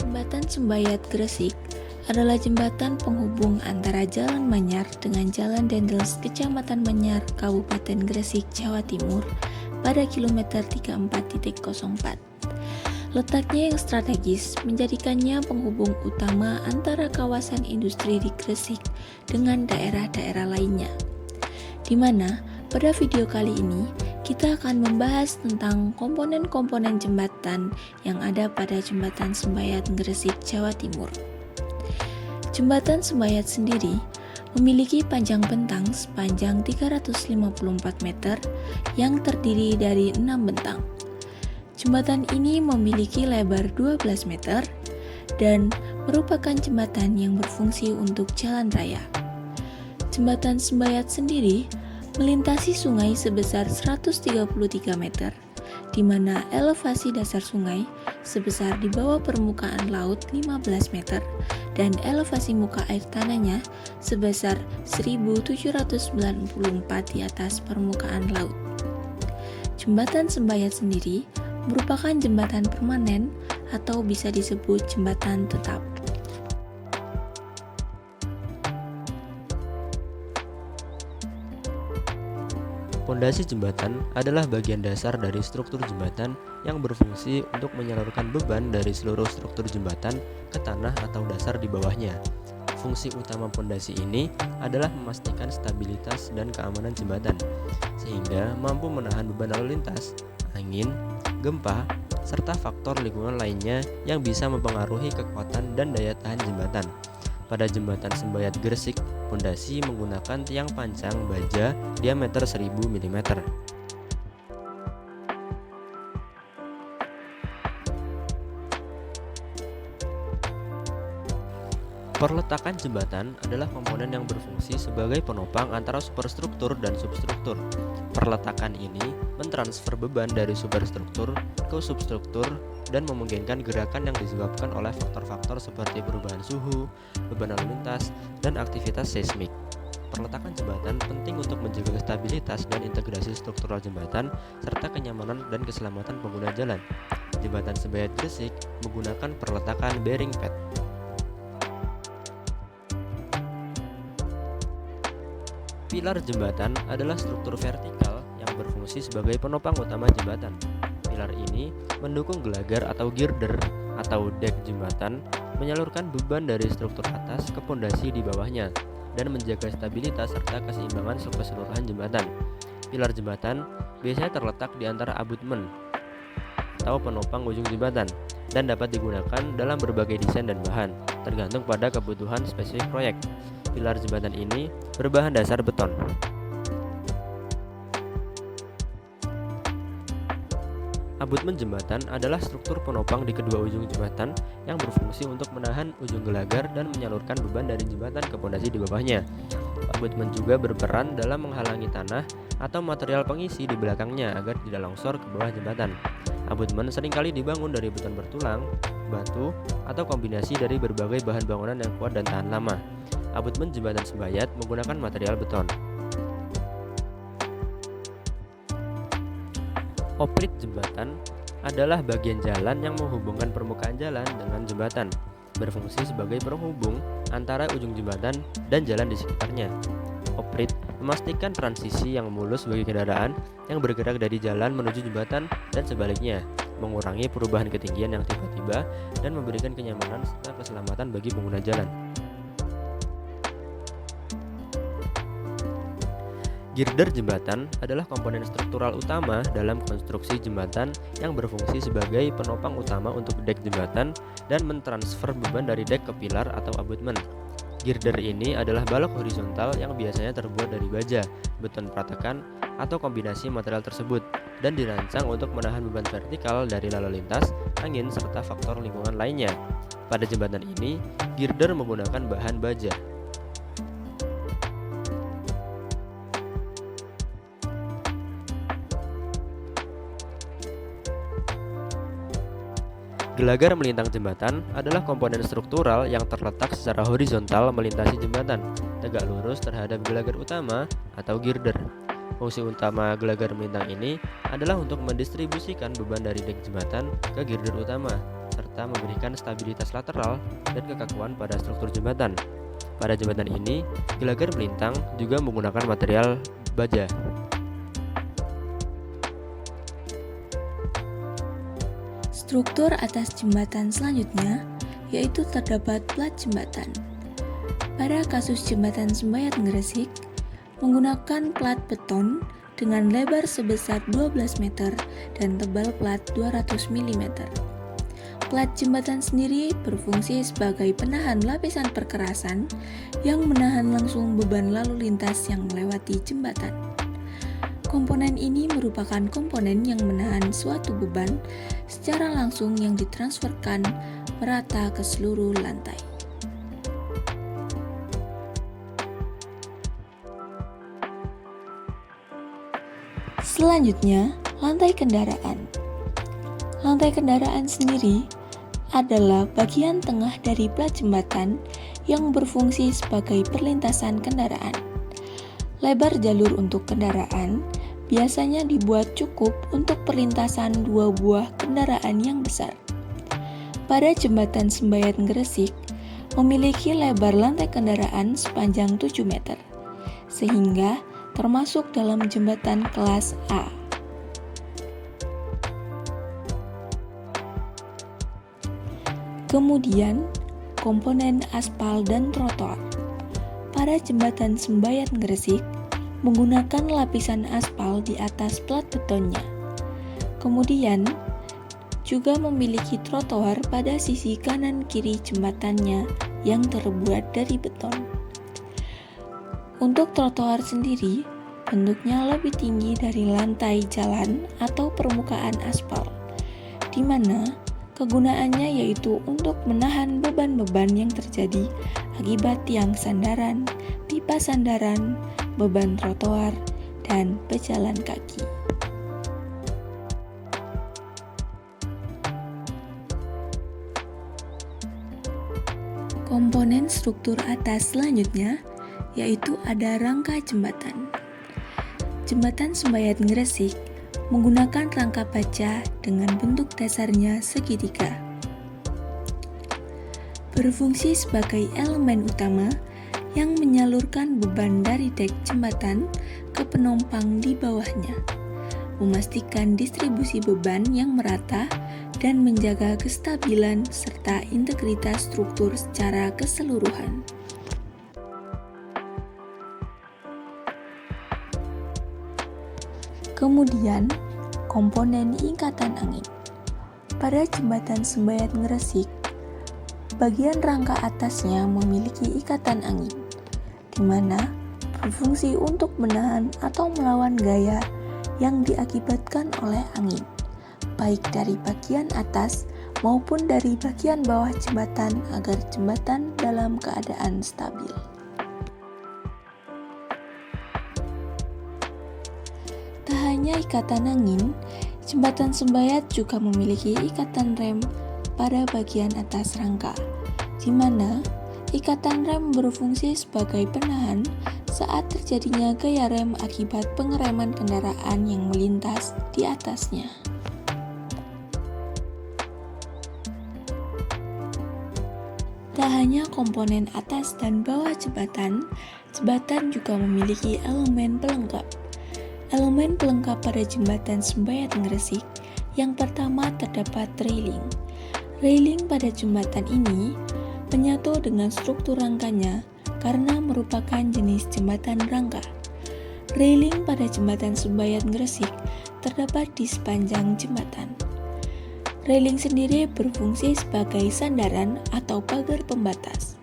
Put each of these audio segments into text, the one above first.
Jembatan Sembayat Gresik adalah jembatan penghubung antara Jalan Manyar dengan Jalan Dendels Kecamatan Manyar, Kabupaten Gresik, Jawa Timur pada kilometer 34.04. Letaknya yang strategis menjadikannya penghubung utama antara kawasan industri di Gresik dengan daerah-daerah lainnya. Di mana pada video kali ini kita akan membahas tentang komponen-komponen jembatan yang ada pada Jembatan Sembayat Gresik, Jawa Timur. Jembatan Sembayat sendiri memiliki panjang bentang sepanjang 354 meter yang terdiri dari 6 bentang. Jembatan ini memiliki lebar 12 meter dan merupakan jembatan yang berfungsi untuk jalan raya. Jembatan Sembayat sendiri melintasi sungai sebesar 133 meter, di mana elevasi dasar sungai sebesar di bawah permukaan laut 15 meter dan elevasi muka air tanahnya sebesar 1794 di atas permukaan laut. Jembatan Sembayat sendiri merupakan jembatan permanen atau bisa disebut jembatan tetap. Pondasi jembatan adalah bagian dasar dari struktur jembatan yang berfungsi untuk menyalurkan beban dari seluruh struktur jembatan ke tanah atau dasar di bawahnya. Fungsi utama pondasi ini adalah memastikan stabilitas dan keamanan jembatan, sehingga mampu menahan beban lalu lintas, angin, gempa, serta faktor lingkungan lainnya yang bisa mempengaruhi kekuatan dan daya tahan jembatan. Pada Jembatan Sembayat Gresik, pondasi menggunakan tiang pancang baja diameter 1000 mm. Perletakan jembatan adalah komponen yang berfungsi sebagai penopang antara superstruktur dan substruktur. Perletakan ini mentransfer beban dari superstruktur ke substruktur dan memungkinkan gerakan yang disebabkan oleh faktor-faktor seperti perubahan suhu, beban lalu lintas, dan aktivitas seismik. Perletakan jembatan penting untuk menjaga stabilitas dan integrasi struktural jembatan serta kenyamanan dan keselamatan pengguna jalan. Jembatan Sembayat Gresik menggunakan perletakan bearing pad. Pilar jembatan adalah struktur vertikal yang berfungsi sebagai penopang utama jembatan. Pilar ini mendukung gelagar atau girder atau dek jembatan, menyalurkan beban dari struktur atas ke pondasi di bawahnya, dan menjaga stabilitas serta keseimbangan keseluruhan jembatan. Pilar jembatan biasanya terletak di antara abutmen atau penopang ujung jembatan dan dapat digunakan dalam berbagai desain dan bahan, tergantung pada kebutuhan spesifik proyek. Pilar jembatan ini berbahan dasar beton. Abutmen jembatan adalah struktur penopang di kedua ujung jembatan yang berfungsi untuk menahan ujung gelagar dan menyalurkan beban dari jembatan ke pondasi di bawahnya. Abutmen juga berperan dalam menghalangi tanah atau material pengisi di belakangnya agar tidak longsor ke bawah jembatan. Abutmen seringkali dibangun dari beton bertulang, batu, atau kombinasi dari berbagai bahan bangunan yang kuat dan tahan lama. Abutmen Jembatan Sembayat menggunakan material beton. Oprit jembatan adalah bagian jalan yang menghubungkan permukaan jalan dengan jembatan, berfungsi sebagai penghubung antara ujung jembatan dan jalan di sekitarnya. Oprit memastikan transisi yang mulus bagi kendaraan yang bergerak dari jalan menuju jembatan dan sebaliknya, mengurangi perubahan ketinggian yang tiba-tiba dan memberikan kenyamanan serta keselamatan bagi pengguna jalan. Girder jembatan adalah komponen struktural utama dalam konstruksi jembatan yang berfungsi sebagai penopang utama untuk dek jembatan dan mentransfer beban dari dek ke pilar atau abutmen. Girder ini adalah balok horizontal yang biasanya terbuat dari baja, beton pratekan, atau kombinasi material tersebut dan dirancang untuk menahan beban vertikal dari lalu lintas, angin, serta faktor lingkungan lainnya. Pada jembatan ini, girder menggunakan bahan baja. Gelagar melintang jembatan adalah komponen struktural yang terletak secara horizontal melintasi jembatan, tegak lurus terhadap gelagar utama atau girder. Fungsi utama gelagar melintang ini adalah untuk mendistribusikan beban dari dek jembatan ke girder utama, serta serta memberikan stabilitas lateral dan kekakuan pada struktur jembatan. Pada jembatan ini, gelagar melintang juga menggunakan material baja. Struktur atas jembatan selanjutnya yaitu terdapat plat jembatan. Pada kasus jembatan Sembayat Gresik, menggunakan plat beton dengan lebar sebesar 12 meter dan tebal plat 200 mm. Plat jembatan sendiri berfungsi sebagai penahan lapisan perkerasan yang menahan langsung beban lalu lintas yang melewati jembatan. Komponen ini merupakan komponen yang menahan suatu beban secara langsung yang ditransferkan merata ke seluruh lantai. Selanjutnya, lantai kendaraan. Lantai kendaraan sendiri adalah bagian tengah dari plat jembatan yang berfungsi sebagai perlintasan kendaraan. Lebar jalur untuk kendaraan biasanya dibuat cukup untuk perlintasan dua buah kendaraan yang besar. Pada jembatan Sembayat Gresik memiliki lebar lantai kendaraan sepanjang 7 meter, sehingga termasuk dalam jembatan kelas A. Kemudian, komponen aspal dan trotoar. Pada jembatan Sembayat Gresik menggunakan lapisan aspal di atas plat betonnya. Kemudian, juga memiliki trotoar pada sisi kanan kiri jembatannya yang terbuat dari beton. Untuk trotoar sendiri, bentuknya lebih tinggi dari lantai jalan atau permukaan aspal, di mana kegunaannya yaitu untuk menahan beban-beban yang terjadi akibat tiang sandaran, pipa sandaran, beban trotoar, dan pejalan kaki. Komponen struktur atas selanjutnya yaitu ada rangka jembatan. Jembatan Sembayat Gresik menggunakan rangka baja dengan bentuk dasarnya segitiga. Berfungsi sebagai elemen utama yang menyalurkan beban dari dek jembatan ke penumpang di bawahnya, memastikan distribusi beban yang merata dan menjaga kestabilan serta integritas struktur secara keseluruhan. Kemudian, komponen ikatan angin. Pada jembatan Sembayat Gresik, bagian rangka atasnya memiliki ikatan angin, di mana berfungsi untuk menahan atau melawan gaya yang diakibatkan oleh angin, baik dari bagian atas maupun dari bagian bawah jembatan agar jembatan dalam keadaan stabil. Tak hanya ikatan angin, jembatan Sembayat juga memiliki ikatan rem pada bagian atas rangka, di mana ikatan rem berfungsi sebagai penahan saat terjadinya gaya rem akibat pengereman kendaraan yang melintas di atasnya. Tak hanya komponen atas dan bawah jembatan, jembatan juga memiliki elemen pelengkap. Elemen pelengkap pada jembatan Sembayat Gresik, yang pertama terdapat railing. Railing pada jembatan ini menyatu dengan struktur rangkanya karena merupakan jenis jembatan rangka. Railing pada jembatan Sembayat Gresik terdapat di sepanjang jembatan. Railing sendiri berfungsi sebagai sandaran atau pagar pembatas.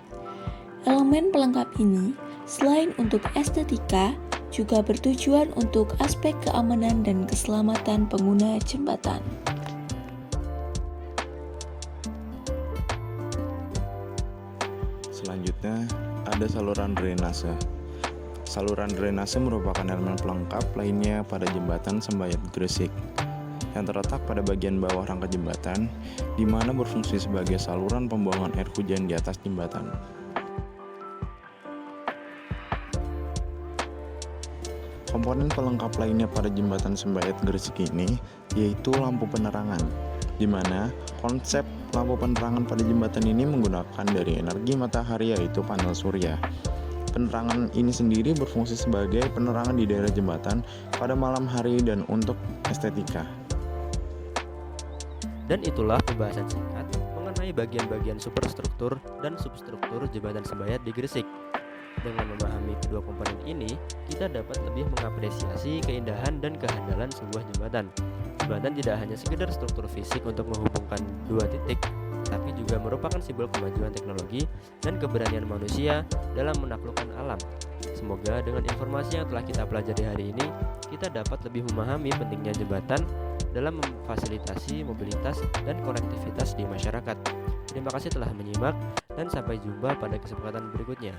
Elemen pelengkap ini selain untuk estetika, juga bertujuan untuk aspek keamanan dan keselamatan pengguna jembatan. Selanjutnya, ada saluran drainase. Saluran drainase merupakan elemen pelengkap lainnya pada jembatan Sembayat Gresik, yang terletak pada bagian bawah rangka jembatan, di mana berfungsi sebagai saluran pembuangan air hujan di atas jembatan. Komponen pelengkap lainnya pada jembatan Sembayat Gresik ini yaitu lampu penerangan. di mana konsep lampu penerangan pada jembatan ini menggunakan dari energi matahari yaitu panel surya. Penerangan ini sendiri berfungsi sebagai penerangan di daerah jembatan pada malam hari dan untuk estetika. Dan itulah pembahasan singkat mengenai bagian-bagian superstruktur dan substruktur jembatan Sembayat di Gresik. Dengan memahami kedua komponen ini, kita dapat lebih mengapresiasi keindahan dan kehandalan sebuah jembatan. Jembatan tidak hanya sekedar struktur fisik untuk menghubungkan dua titik, tapi juga merupakan simbol kemajuan teknologi dan keberanian manusia dalam menaklukkan alam. Semoga dengan informasi yang telah kita pelajari hari ini, kita dapat lebih memahami pentingnya jembatan dalam memfasilitasi mobilitas dan konektivitas di masyarakat. Terima kasih telah menyimak dan sampai jumpa pada kesempatan berikutnya.